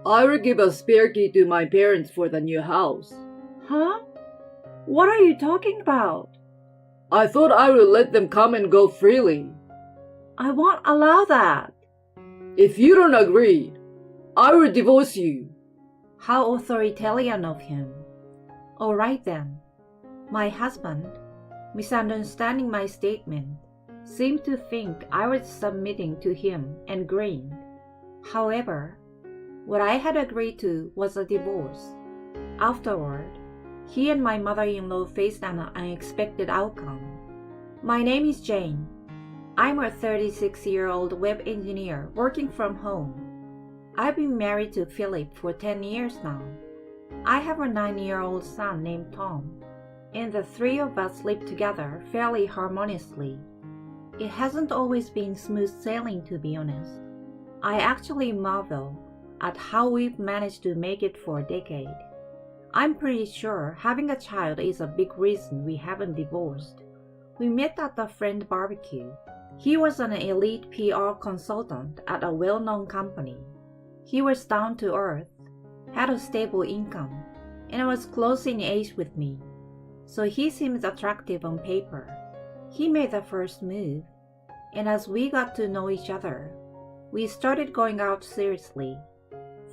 I will give a spare key to my parents for the new house. Huh? What are you talking about? I thought I would let them come and go freely. I won't allow that. If you don't agree, I will divorce you. How authoritarian of him. All right then. My husband, misunderstanding my statement, seemed to think I was submitting to him and grinned. However, what I had agreed to was a divorce. Afterward, he and my mother-in-law faced an unexpected outcome. My name is Jane. I'm a 36-year-old web engineer working from home. I've been married to Philip for 10 years now. I have a 9-year-old son named Tom, and the three of us live together fairly harmoniously. It hasn't always been smooth sailing, to be honest. I actually marvel at how we've managed to make it for a decade. I'm pretty sure having a child is a big reason we haven't divorced. We met at a friend barbecue. He was an elite PR consultant at a well-known company. He was down to earth, had a stable income, and was close in age with me, so he seemed attractive on paper. He made the first move, and as we got to know each other, we started going out seriously.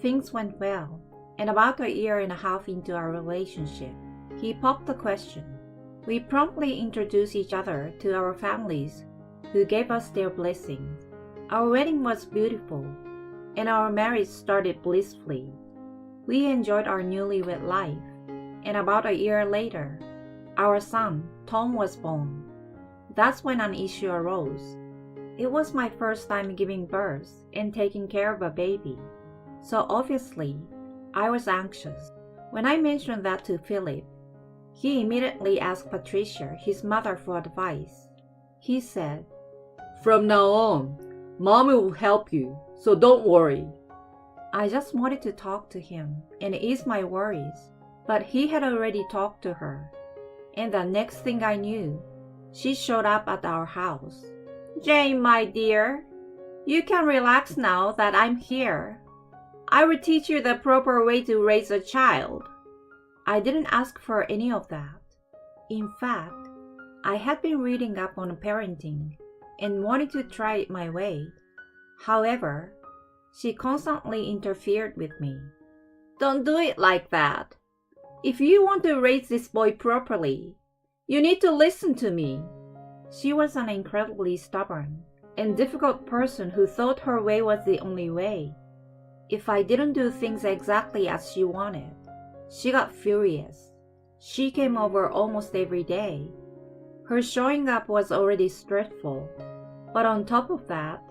Things went well, and about a year and a half into our relationship, he popped the question. We promptly introduced each other to our families, who gave us their blessings. Our wedding was beautiful, and our marriage started blissfully. We enjoyed our newlywed life, and about a year later, our son, Tom, was born. That's when an issue arose. It was my first time giving birth and taking care of a baby, so obviously, I was anxious. When I mentioned that to Philip, he immediately asked Patricia, his mother, for advice. He said, "From now on, Mommy will help you, so don't worry." I just wanted to talk to him and ease my worries, but he had already talked to her. And the next thing I knew, she showed up at our house. "Jane, my dear, you can relax now that I'm here. I will teach you the proper way to raise a child." I didn't ask for any of that. In fact, I had been reading up on parenting and wanted to try it my way. However, she constantly interfered with me. "Don't do it like that. If you want to raise this boy properly, you need to listen to me." She was an incredibly stubborn and difficult person who thought her way was the only way. If I didn't do things exactly as she wanted, she got furious. She came over almost every day. Her showing up was already stressful, but on top of that,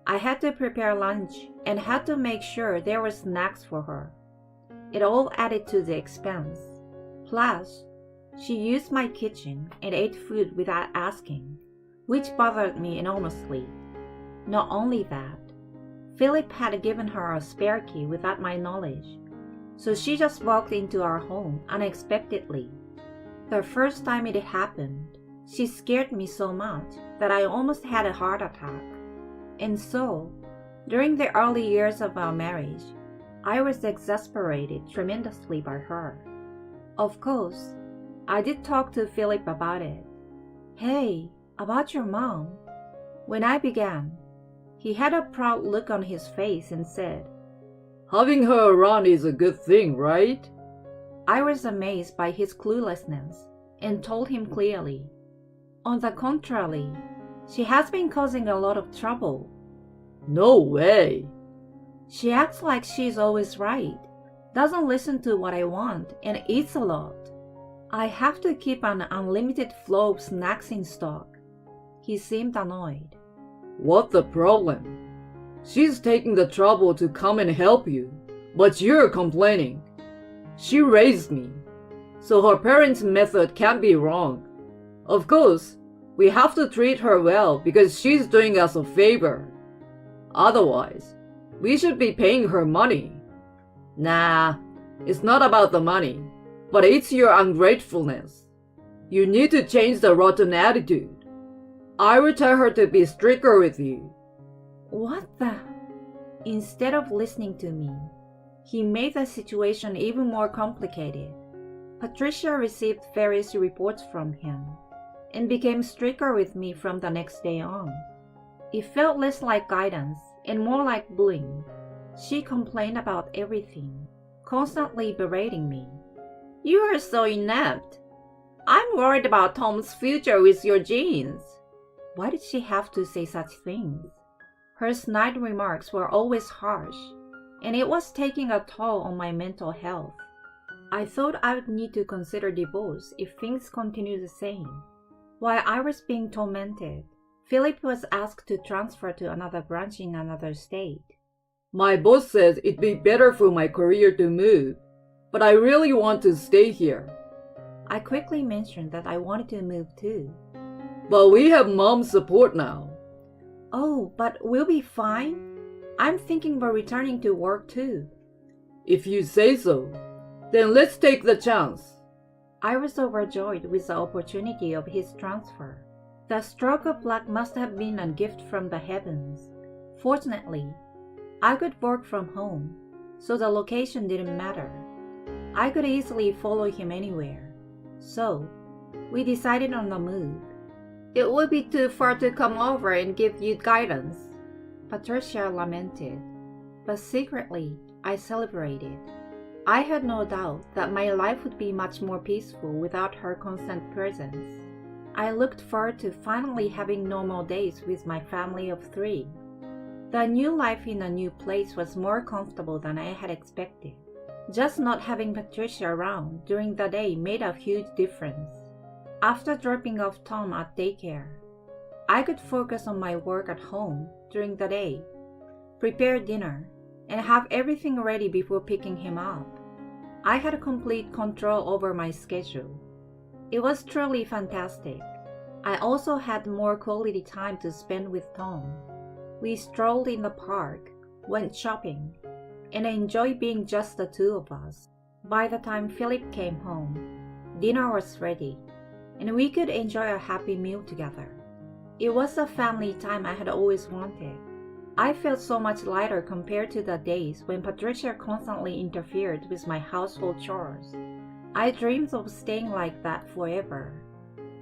I had to prepare lunch and had to make sure there were snacks for her. It all added to the expense. Plus, she used my kitchen and ate food without asking, which bothered me enormously. Not only that, Philip had given her a spare key without my knowledge, so she just walked into our home unexpectedly. The first time it happened, she scared me so much that I almost had a heart attack. And so, during the early years of our marriage, I was exasperated tremendously by her. Of course, I did talk to Philip about it. "Hey, about your mom." When I began, he had a proud look on his face and said, "Having her around is a good thing, right?" I was amazed by his cluelessness and told him clearly, "On the contrary, she has been causing a lot of trouble." "No way." "She acts like she's always right, doesn't listen to what I want, and eats a lot. I have to keep an unlimited flow of snacks in stock." He seemed annoyed. "What's the problem? She's taking the trouble to come and help you, but you're complaining. She raised me, so her parents' method can't be wrong. Of course, we have to treat her well because she's doing us a favor. Otherwise, we should be paying her money." "Nah, it's not about the money, but it's your ungratefulness. You need to change the rotten attitude. I will tell her to be stricter with you." What the? Instead of listening to me, He made the situation even more complicated. Patricia received various reports from him and became stricter with me from the next day on. It felt less like guidance and more like bullying. She complained about everything, constantly berating me. "You are so inept. I'm worried about Tom's future with your genes." Why did she have to say such things? Her snide remarks were always harsh, and it was taking a toll on my mental health. I thought I would need to consider divorce if things continued the same. While I was being tormented, Philip was asked to transfer to another branch in another state. My boss says it'd be better for my career to move, but I really want to stay here. I quickly mentioned that I wanted to move too. But we have mom's support now. "Oh, but we'll be fine. I'm thinking about returning to work too." If you say so, then let's take the chance. I was overjoyed with the opportunity of his transfer. The stroke of luck must have been a gift from the heavens. Fortunately, I could work from home, so the location didn't matter. I could easily follow him anywhere. So, we decided on the move. "It would be too far to come over and give you guidance," Patricia lamented. But secretly, I celebrated. I had no doubt that my life would be much more peaceful without her constant presence. I looked forward to finally having normal days with my family of 3. The new life in a new place was more comfortable than I had expected. Just not having Patricia around during the day made a huge difference. After dropping off Tom at daycare, I could focus on my work at home during the day, prepare dinner, and have everything ready before picking him up. I had complete control over my schedule. It was truly fantastic. I also had more quality time to spend with Tom. We strolled in the park, went shopping, and enjoyed being just the 2 of us. By the time Philip came home, dinner was ready, and we could enjoy a happy meal together. It was the family time I had always wanted. I felt so much lighter compared to the days when Patricia constantly interfered with my household chores. I dreamed of staying like that forever.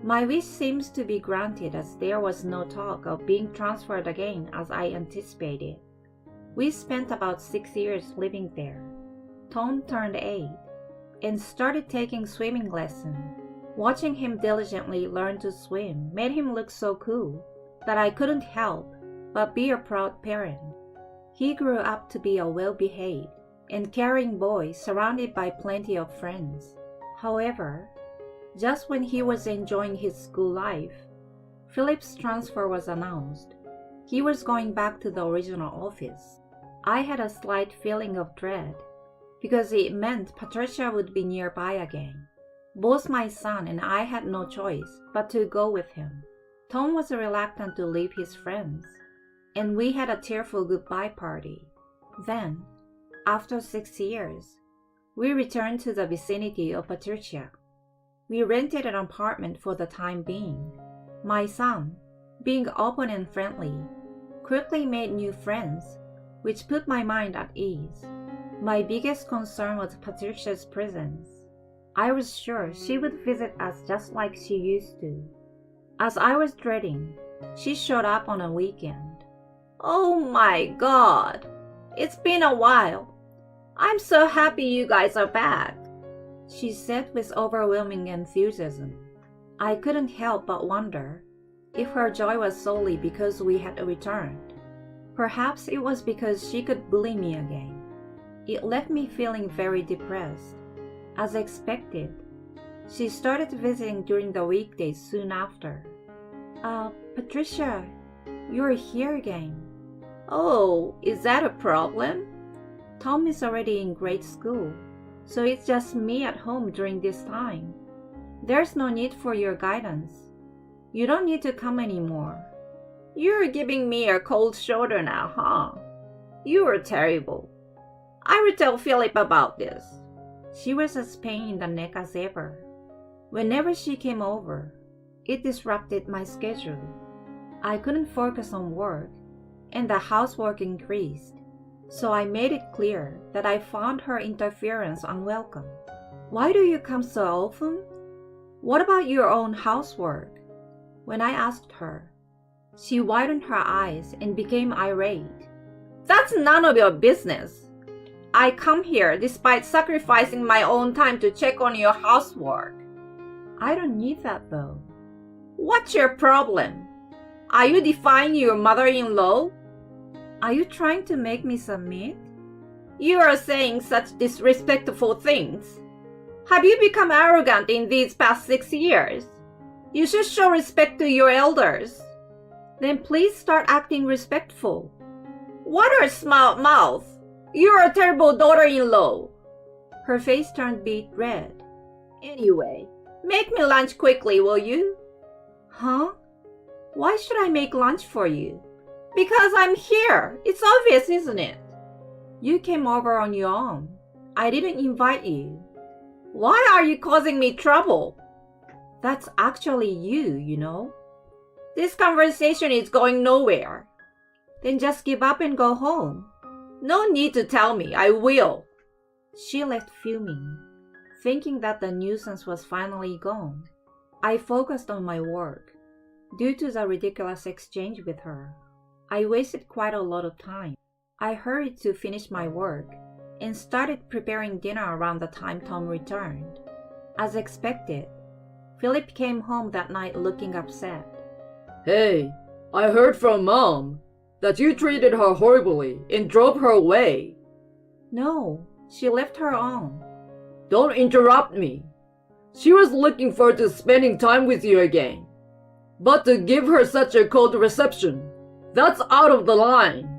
My wish seems to be granted as there was no talk of being transferred again as I anticipated. We spent about 6 years living there. Tom turned 8 and started taking swimming lessons. Watching him diligently learn to swim made him look so cool that I couldn't help but be a proud parent. He grew up to be a well-behaved and caring boy surrounded by plenty of friends. However, just when he was enjoying his school life, Philip's transfer was announced. He was going back to the original office. I had a slight feeling of dread because it meant Patricia would be nearby again. Both my son and I had no choice but to go with him. Tom was reluctant to leave his friends, and we had a tearful goodbye party. Then, after 6 years, we returned to the vicinity of Patricia. We rented an apartment for the time being. My son, being open and friendly, quickly made new friends, which put my mind at ease. My biggest concern was Patricia's presence. I was sure she would visit us just like she used to. As I was dreading, she showed up on a weekend. "Oh my God! It's been a while. I'm so happy you guys are back," she said with overwhelming enthusiasm. I couldn't help but wonder if her joy was solely because we had returned. Perhaps it was because she could bully me again. It left me feeling very depressed. As expected, she started visiting during the weekdays soon after. Patricia, you're here again." "Oh, is that a problem?" "Tom is already in grade school, so it's just me at home during this time. There's no need for your guidance. You don't need to come anymore." "You're giving me a cold shoulder now, huh? You are terrible. I will tell Philip about this." She was as pain in the neck as ever. Whenever she came over, it disrupted my schedule. I couldn't focus on work, and the housework increased. So I made it clear that I found her interference unwelcome. Why do you come so often? What about your own housework? When I asked her, she widened her eyes and became irate. That's none of your business. I come here despite sacrificing my own time to check on your housework. I don't need that though. What's your problem? Are you defying your mother-in-law? Are you trying to make me submit? You are saying such disrespectful things. Have you become arrogant in these past 6 years? You should show respect to your elders. Then please start acting respectful. What a smart mouth! You're a terrible daughter-in-law. Her face turned beet red. Anyway, make me lunch quickly, will you? Huh? Why should I make lunch for you? Because I'm here. It's obvious, isn't it? You came over on your own. I didn't invite you. Why are you causing me trouble? That's actually you, you know. This conversation is going nowhere. Then just give up and go home. No need to tell me, I will. She left fuming, thinking that the nuisance was finally gone. I focused on my work. Due to the ridiculous exchange with her, I wasted quite a lot of time. I hurried to finish my work and started preparing dinner around the time Tom returned. As expected, Philip came home that night looking upset. Hey, I heard from Mom that you treated her horribly and drove her away. No, she left her on. Don't interrupt me. She was looking forward to spending time with you again. But to give her such a cold reception, that's out of the line.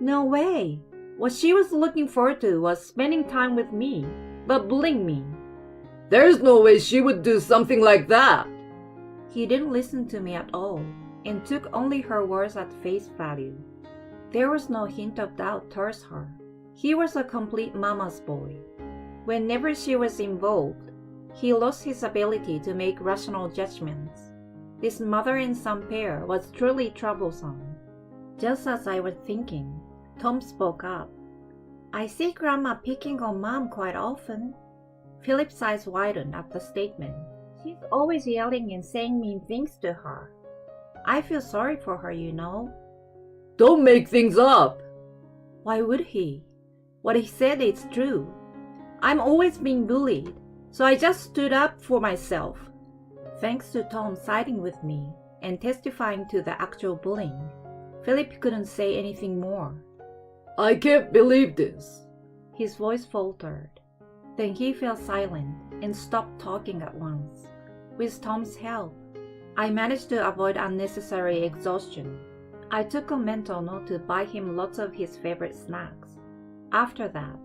No way. What she was looking forward to was spending time with me, but bullying me. There's no way she would do something like that. He didn't listen to me at all and took only her words at face value. There was no hint of doubt towards her. He was a complete mama's boy. Whenever she was involved, he lost his ability to make rational judgments. This mother and son pair was truly troublesome. Just as I was thinking, Tom spoke up. I see Grandma picking on Mom quite often. Philip's eyes widened at the statement. She's always yelling and saying mean things to her. I feel sorry for her, you know. Don't make things up. Why would he? What he said is true. I'm always being bullied, so I just stood up for myself. Thanks to Tom siding with me and testifying to the actual bullying, Philip couldn't say anything more. I can't believe this. His voice faltered. Then he fell silent and stopped talking at once. With Tom's help, I managed to avoid unnecessary exhaustion. I took a mental note to buy him lots of his favorite snacks. After that,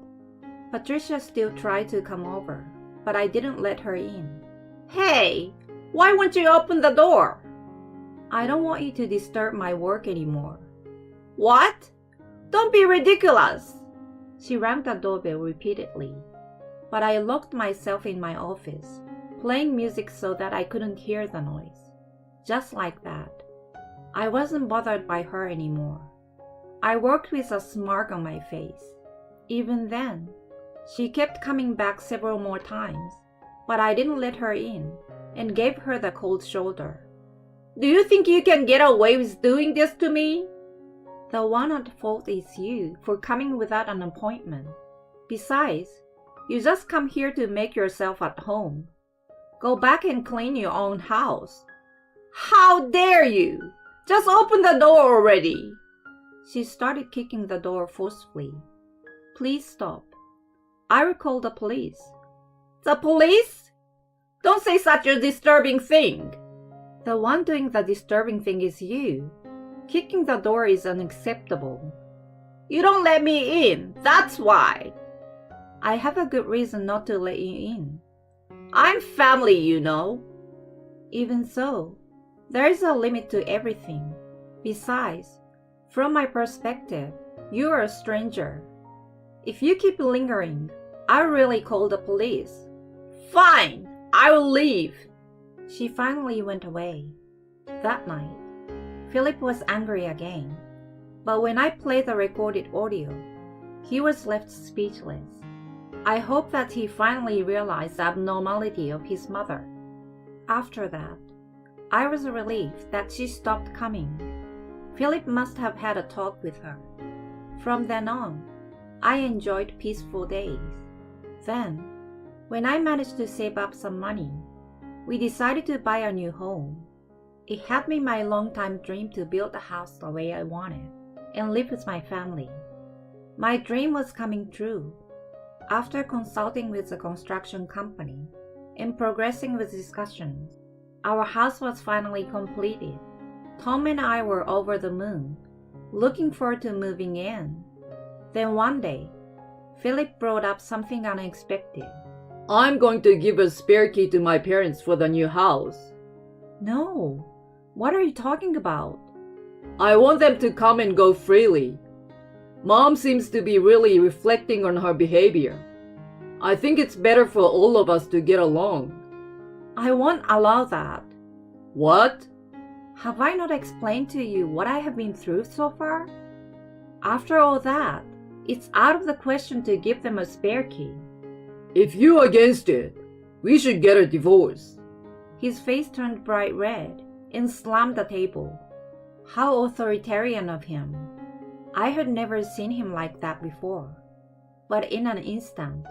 Patricia still tried to come over, but I didn't let her in. Hey, why won't you open the door? I don't want you to disturb my work anymore. What? Don't be ridiculous. She rang the doorbell repeatedly, but I locked myself in my office, playing music so that I couldn't hear the noise. Just like that, I wasn't bothered by her anymore. I worked with a smirk on my face. Even then, she kept coming back several more times, but I didn't let her in and gave her the cold shoulder. Do you think you can get away with doing this to me? The one at fault is you for coming without an appointment. Besides, you just come here to make yourself at home. Go back and clean your own house. How dare you! Just open the door already! She started kicking the door forcefully. Please stop. I will call the police. The police? Don't say such a disturbing thing. The one doing the disturbing thing is you. Kicking the door is unacceptable. You don't let me in, that's why. I have a good reason not to let you in. I'm family, you know. Even so, there is a limit to everything. Besides, from my perspective, you are a stranger. If you keep lingering, I'll really call the police. Fine, I will leave. She finally went away. That night, Philip was angry again. But when I played the recorded audio, He was left speechless. I hope that he finally realized the abnormality of his mother. After that, I was relieved that she stopped coming. Philip must have had a talk with her. From then on, I enjoyed peaceful days. Then, when I managed to save up some money, we decided to buy a new home. It had been my long-time dream to build a house the way I wanted and live with my family. My dream was coming true. After consulting with the construction company and progressing with discussions, our house was finally completed. Tom and I were over the moon, looking forward to moving in. Then one day, Philip brought up something unexpected. I'm going to give a spare key to my parents for the new house. No, what are you talking about? I want them to come and go freely. Mom seems to be really reflecting on her behavior. I think it's better for all of us to get along. I won't allow that. What? Have I not explained to you what I have been through so far? After all that, it's out of the question to give them a spare key. If you're against it, we should get a divorce. His face turned bright red and slammed the table. How authoritarian of him. I had never seen him like that before. But in an instant,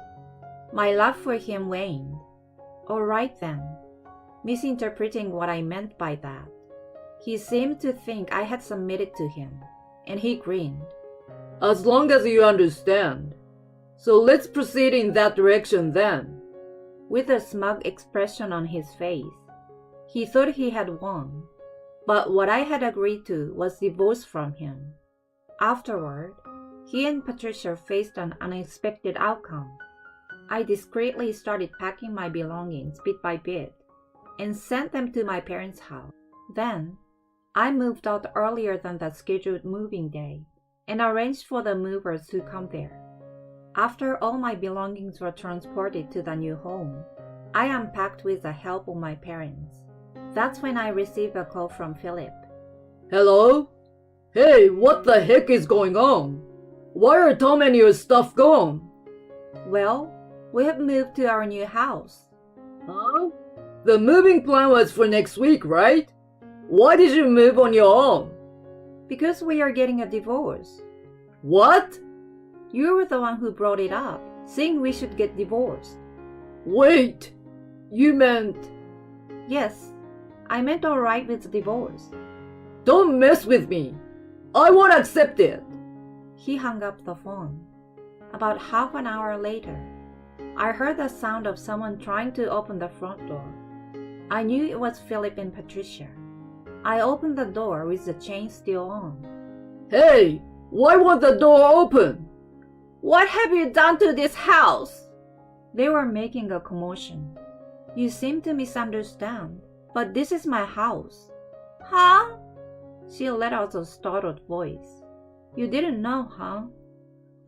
my love for him waned. All right then, misinterpreting what I meant by that. He seemed to think I had submitted to him, and he grinned. As long as you understand. So let's proceed in that direction then. With a smug expression on his face, he thought he had won. But what I had agreed to was divorce from him. Afterward, he and Patricia faced an unexpected outcome. I discreetly started packing my belongings bit by bit and sent them to my parents' house. Then, I moved out earlier than the scheduled moving day and arranged for the movers to come there. After all my belongings were transported to the new home, I unpacked with the help of my parents. That's when I received a call from Philip. Hello? Hey, what the heck is going on? Why are Tom and your stuff gone? Well, we have moved to our new house. Huh? The moving plan was for next week, right? Why did you move on your own? Because we are getting a divorce. What? You were the one who brought it up, saying we should get divorced. Wait, you meant... Yes, I meant all right with the divorce. Don't mess with me. I won't accept it. He hung up the phone. About half an hour later, I heard the sound of someone trying to open the front door. I knew it was Philip and Patricia. I opened the door with the chain still on. Hey, why won't the door open? What have you done to this house? They were making a commotion. You seem to misunderstand, but this is my house. Huh? She let out a startled voice. You didn't know, huh?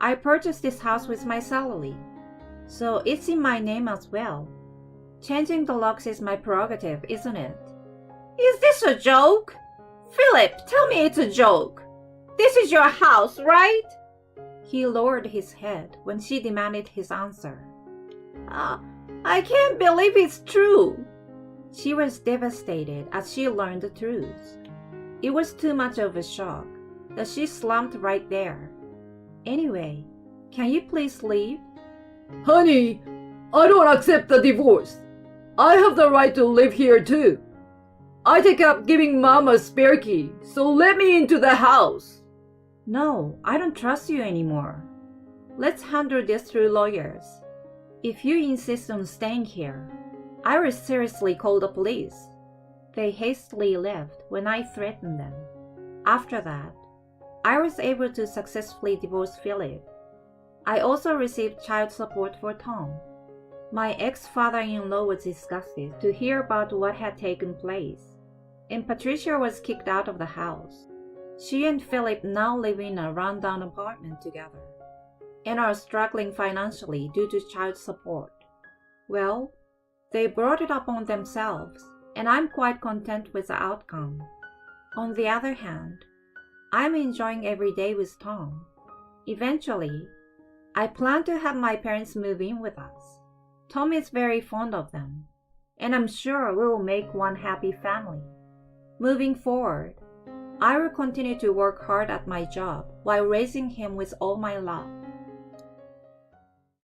I purchased this house with my salary, so it's in my name as well. Changing the locks is my prerogative, isn't it? Is this a joke? Philip, tell me it's a joke. This is your house, right? He lowered his head when she demanded his answer. I can't believe it's true. She was devastated as she learned the truth. It was too much of a shock that she slumped right there. Anyway, can you please leave? Honey, I don't accept the divorce. I have the right to live here too. I take up giving Mom a spare key, so let me into the house. No, I don't trust you anymore. Let's handle this through lawyers. If you insist on staying here, I will seriously call the police. They hastily left when I threatened them. After that, I was able to successfully divorce Philip. I also received child support for Tom. My ex-father-in-law was disgusted to hear about what had taken place, and Patricia was kicked out of the house. She and Philip now live in a rundown apartment together and are struggling financially due to child support. Well, they brought it upon themselves, and I'm quite content with the outcome. On the other hand, I'm enjoying every day with Tom. Eventually, I plan to have my parents move in with us. Tom is very fond of them, and I'm sure we will make one happy family. Moving forward, I will continue to work hard at my job while raising him with all my love.